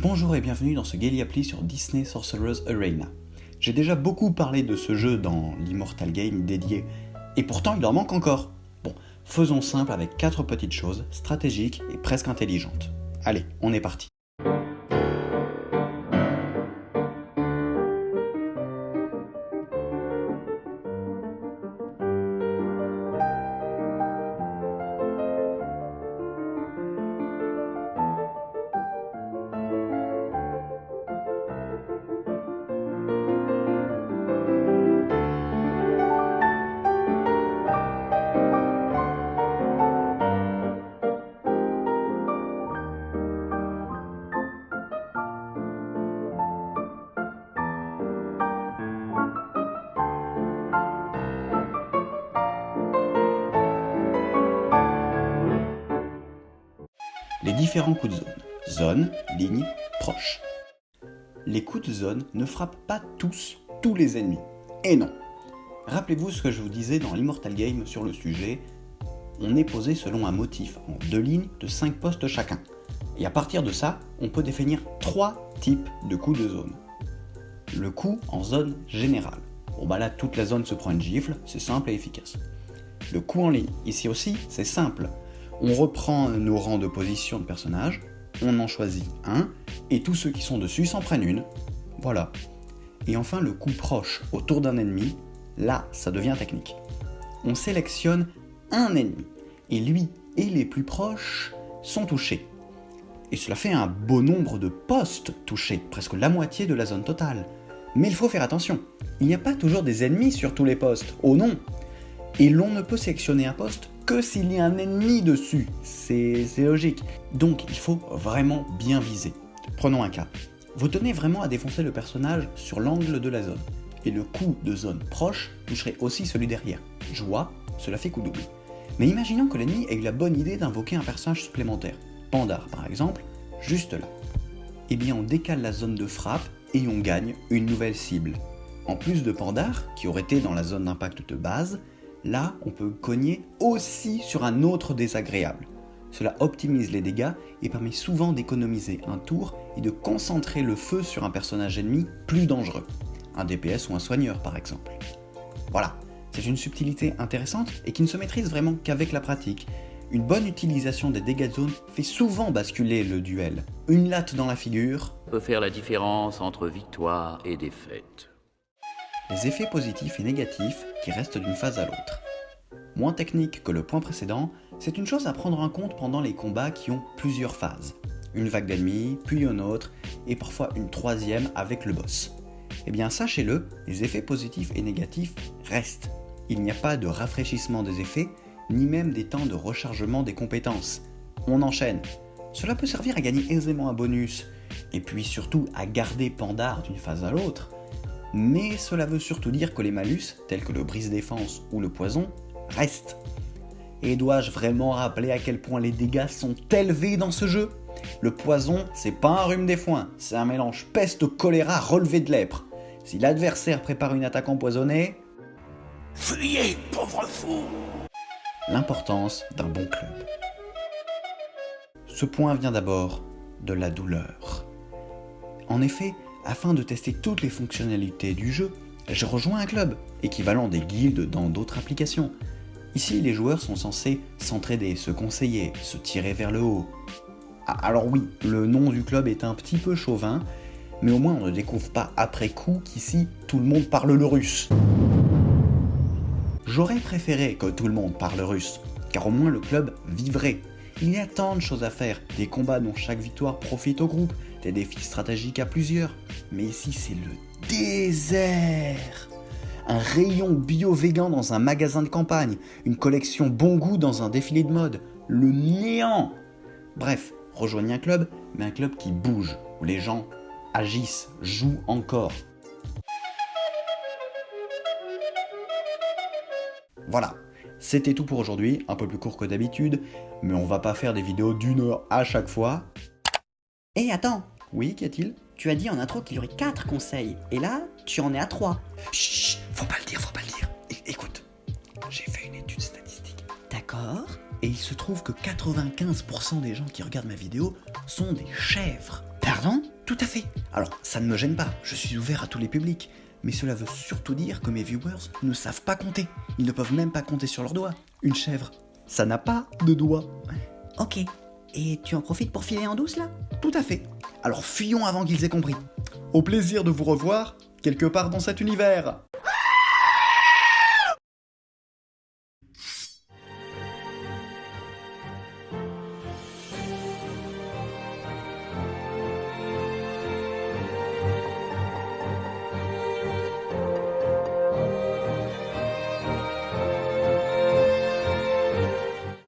Bonjour et bienvenue dans ce Gaily sur Disney Sorcerer's Arena. J'ai déjà beaucoup parlé de ce jeu dans l'Immortal Game dédié, et pourtant il en manque encore. Bon, faisons simple avec 4 petites choses stratégiques et presque intelligentes. Allez, on est parti. Les différents coups de zone. Zone, ligne, proche. Les coups de zone ne frappent pas tous les ennemis. Et non. Rappelez-vous ce que je vous disais dans l'Immortal Game sur le sujet. On est posé selon un motif en 2 lignes de 5 postes chacun. Et à partir de ça, on peut définir 3 types de coups de zone. Le coup en zone générale. Bon bah là, toute la zone se prend une gifle, c'est simple et efficace. Le coup en ligne. Ici aussi, c'est simple. On reprend nos rangs de position de personnages, on en choisit un, et tous ceux qui sont dessus s'en prennent une. Voilà. Et enfin le coup proche autour d'un ennemi, là ça devient technique. On sélectionne un ennemi, et lui et les plus proches sont touchés. Et cela fait un beau nombre de postes touchés, presque la moitié de la zone totale. Mais il faut faire attention, il n'y a pas toujours des ennemis sur tous les postes, oh non! Et l'on ne peut sélectionner un poste que s'il y a un ennemi dessus, c'est logique. Donc il faut vraiment bien viser. Prenons un cas. Vous tenez vraiment à défoncer le personnage sur l'angle de la zone, et le coup de zone proche toucherait aussi celui derrière. Joie, cela fait coup double. Mais imaginons que l'ennemi ait eu la bonne idée d'invoquer un personnage supplémentaire, Pandar par exemple, juste là. Eh bien on décale la zone de frappe et on gagne une nouvelle cible. En plus de Pandar, qui aurait été dans la zone d'impact de base, là, on peut cogner aussi sur un autre désagréable. Cela optimise les dégâts et permet souvent d'économiser un tour et de concentrer le feu sur un personnage ennemi plus dangereux. Un DPS ou un soigneur par exemple. Voilà, c'est une subtilité intéressante et qui ne se maîtrise vraiment qu'avec la pratique. Une bonne utilisation des dégâts de zone fait souvent basculer le duel. Une latte dans la figure peut faire la différence entre victoire et défaite. Les effets positifs et négatifs qui restent d'une phase à l'autre. Moins technique que le point précédent, c'est une chose à prendre en compte pendant les combats qui ont plusieurs phases. Une vague d'ennemis, puis une autre, et parfois une troisième avec le boss. Eh bien sachez-le, les effets positifs et négatifs restent. Il n'y a pas de rafraîchissement des effets, ni même des temps de rechargement des compétences. On enchaîne. Cela peut servir à gagner aisément un bonus, et puis surtout à garder Pandar d'une phase à l'autre, mais cela veut surtout dire que les malus, tels que le brise-défense ou le poison, restent. Et dois-je vraiment rappeler à quel point les dégâts sont élevés dans ce jeu ? Le poison, c'est pas un rhume des foins, c'est un mélange peste-choléra relevé de lèpre. Si l'adversaire prépare une attaque empoisonnée... Fuyez, pauvre fou ! L'importance d'un bon club. Ce point vient d'abord de la douleur. En effet, afin de tester toutes les fonctionnalités du jeu, j'ai rejoint un club, équivalent des guildes dans d'autres applications. Ici, les joueurs sont censés s'entraider, se conseiller, se tirer vers le haut. Alors oui, le nom du club est un petit peu chauvin, mais au moins on ne découvre pas après coup qu'ici, tout le monde parle le russe. J'aurais préféré que tout le monde parle russe, car au moins le club vivrait. Il y a tant de choses à faire, des combats dont chaque victoire profite au groupe, des défis stratégiques à plusieurs. Mais ici c'est le désert. Un rayon bio-végan dans un magasin de campagne, une collection bon goût dans un défilé de mode, le néant. Bref, rejoignez un club, mais un club qui bouge, où les gens agissent, jouent encore. Voilà. C'était tout pour aujourd'hui, un peu plus court que d'habitude, mais on va pas faire des vidéos d'1 heure à chaque fois. Hé, attends, Oui, qu'y a-t-il ? tu as dit en intro qu'il y aurait 4 conseils, et là, tu en es à 3. Chut, faut pas le dire. Écoute, j'ai fait une étude statistique. D'accord. Et il se trouve que 95% des gens qui regardent ma vidéo sont des chèvres. Pardon? Tout à fait. Alors, ça ne me gêne pas, je suis ouvert à tous les publics. Mais cela veut surtout dire que mes viewers ne savent pas compter. Ils ne peuvent même pas compter sur leurs doigts. Une chèvre, ça n'a pas de doigts. Ok. Et tu en profites pour filer en douce là? Tout à fait. Alors fuyons avant qu'ils aient compris. Au plaisir de vous revoir, quelque part dans cet univers.